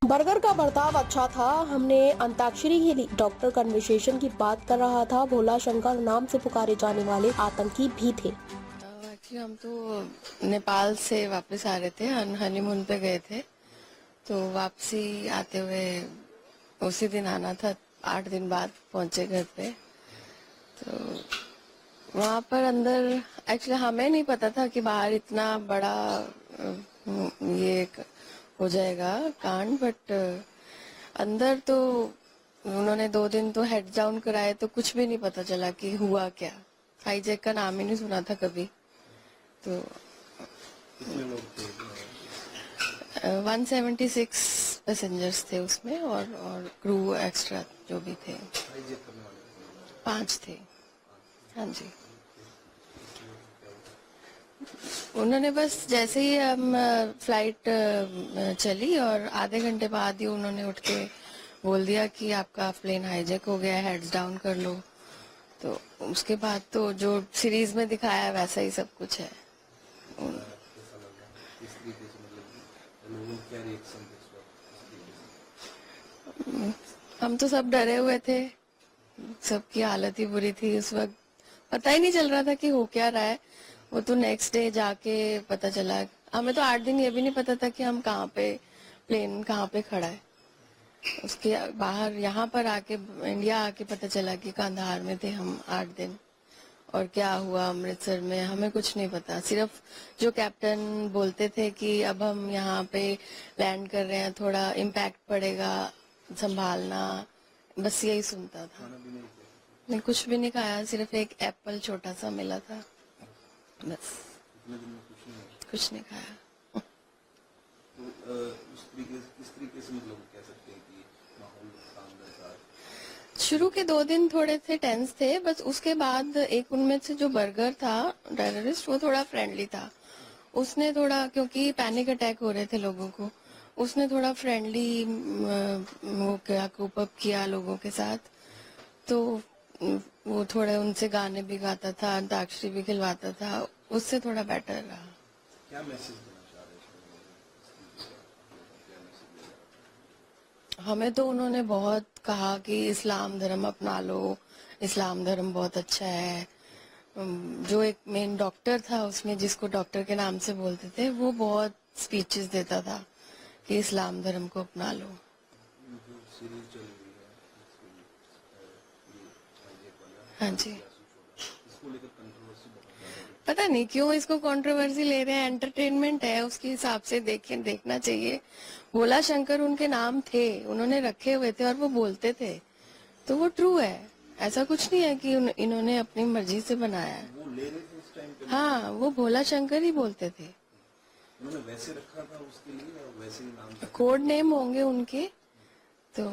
Burger का बर्ताव अच्छा था। हमने अंताक्षरी खेली। डॉक्टर कन्वर्सेशन की बात कर रहा था। भोला शंकर नाम से पुकारे जाने वाले आतंकी भी थे। एक्चुअली हम तो नेपाल से वापस आ रहे थे, हनीमून पे गए थे। तो वापसी आते हुए उसी दिन आना था, 8 दिन बाद पहुंचे घर पे। तो वहाँ पर अंदर एक्चुअली हमें नहीं पता था कि बाहर इतना बड़ा ये हो जाएगा कांड, बट अंदर तो उन्होंने 2 दिन तो हेड डाउन कराए, तो कुछ भी नहीं पता चला कि हुआ क्या। हाईजैक का नाम ही नहीं सुना था कभी। तो 176 पैसेंजर्स थे उसमें, और क्रू एक्स्ट्रा जो भी थे 5 थे। हाँ जी। उन्होंने बस जैसे ही हम फ्लाइट चली और आधे घंटे बाद ही उन्होंने उठ के बोल दिया कि आपका प्लेन हाईजैक हो गया, हेड्स डाउन कर लो। तो उसके बाद तो जो सीरीज में दिखाया वैसा ही सब कुछ है। हम तो सब डरे हुए थे, सबकी हालत ही बुरी थी उस वक्त। पता ही नहीं चल रहा था कि हो क्या रहा है। वो तो नेक्स्ट डे जाके पता चला। हमें तो 8 दिन ये भी नहीं पता था कि हम कहाँ पे, प्लेन कहाँ पे खड़ा है। उसके बाहर यहाँ पर आके, इंडिया आके पता चला कि कंधार में थे हम 8 दिन। और क्या हुआ अमृतसर में हमें कुछ नहीं पता। सिर्फ जो कैप्टन बोलते थे कि अब हम यहाँ पे लैंड कर रहे हैं, थोड़ा इम्पैक्ट पड़ेगा, संभालना, बस यही सुनता था। नहीं, कुछ भी नहीं खाया, सिर्फ एक एप्पल छोटा सा मिला था, बस। कुछ नहीं खाया। किस तरीके से मतलब कह सकते हैं कि माहौल था अंदर का? शुरू के 2 दिन थोड़े से टेंस थे, बस उसके बाद एक उनमें से जो बर्गर था टेररिस्ट, वो थोड़ा फ्रेंडली था। उसने थोड़ा, क्योंकि पैनिक अटैक हो रहे थे लोगों को, उसने थोड़ा फ्रेंडली वो क्या कोप अप किया लोगों के साथ। तो वो थोड़े उनसे गाने भी गाता था, अंताक्षरी भी खिलवाता था, उससे थोड़ा बेटर रहा। क्या मैसेज देना चाह रहे हैं? क्या मैसेज देना? हमें तो उन्होंने बहुत कहा कि इस्लाम धर्म अपना लो, इस्लाम धर्म बहुत अच्छा है। जो एक मेन डॉक्टर था उसमें, जिसको डॉक्टर के नाम से बोलते थे, वो बहुत स्पीचेस देता था कि इस्लाम धर्म को अपना लो। जो सीरीज चल रही है, हाँ जी। इसको लेकर कंट्रोवर्सी बहुत ज्यादा है। पता नहीं क्यों इसको कंट्रोवर्सी ले रहे हैं। एंटरटेनमेंट है, उसके हिसाब से देखना चाहिए। भोला शंकर उनके नाम थे, उन्होंने रखे हुए थे और वो बोलते थे, तो वो ट्रू है। ऐसा कुछ नहीं है कि इन्होंने अपनी मर्जी से बनाया है। वो ले रहे थे उस टाइम पे? हाँ, वो भोला शंकर ही बोलते थे। उन्होंने वैसे रखा था उसके लिए, और वैसे ही नाम था। कोड नेम होंगे उनके, तो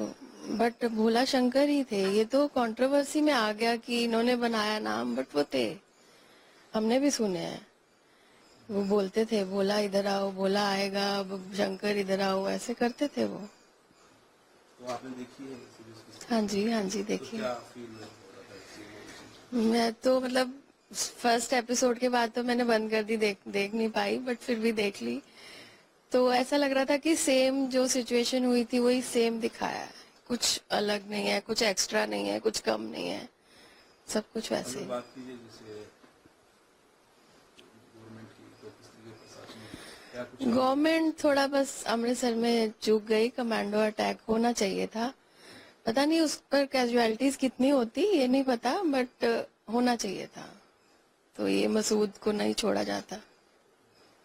बट भोला शंकर ही थे। ये तो कंट्रोवर्सी में आ गया कि इन्होंने बनाया नाम, बट वो थे, हमने भी सुने हैं। वो बोलते थे, भोला इधर आओ, भोला आएगा, अब शंकर इधर आओ, ऐसे करते थे वो। तो आपने देखी है सीरीज? हाँ जी, हाँ जी, तो देखिए। क्या फील हो रहा था इससे? मैं तो मतलब फर्स्ट एपिसोड के बाद तो मैंने बंद कर दी, देख नहीं पाई, बट फिर भी देख ली। तो ऐसा लग रहा था कि सेम जो सिचुएशन हुई थी वही सेम दिखाया है। कुछ अलग नहीं है, कुछ एक्स्ट्रा नहीं है, कुछ कम नहीं है, सब कुछ वैसे अगर ही। बात कीजिए जैसे गवर्नमेंट की, तो किस तरीके प्रशासन क्या कुछ गवर्नमेंट थोड़ा बस अमृतसर में चूक गई। कमांडो अटैक होना चाहिए था। पता नहीं उस पर कैजुअलिटीज कितनी होती, ये नहीं पता, बट होना चाहिए था। तो ये मसूद को नहीं छोड़ा जाता।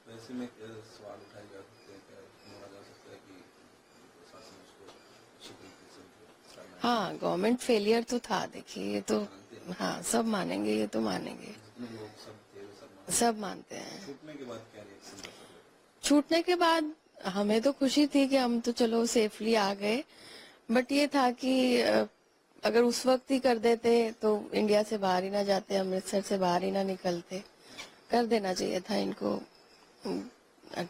वैसे में सवाल उठाए जा सकते हैं, क्या माना जा सकता है कि प्रशासन उसको अच्छी तरीके से करना हाँ, गवर्नमेंट फेलियर तो था, देखिए ये तो। हाँ, सब मानेंगे, ये तो मानेंगे, जितने लोग सब थे वो सब सब मानते हैं। छूटने के बाद क्या रिएक्शन था सब? छूटने के बाद हमें तो खुशी थी कि हम तो चलो सेफली आ गए, बट ये था कि अगर उस वक्त ही कर देते तो इंडिया से बाहर ही ना जाते, अमृतसर से बाहर ही ना निकलते। कर देना चाहिए था इनको अटैक।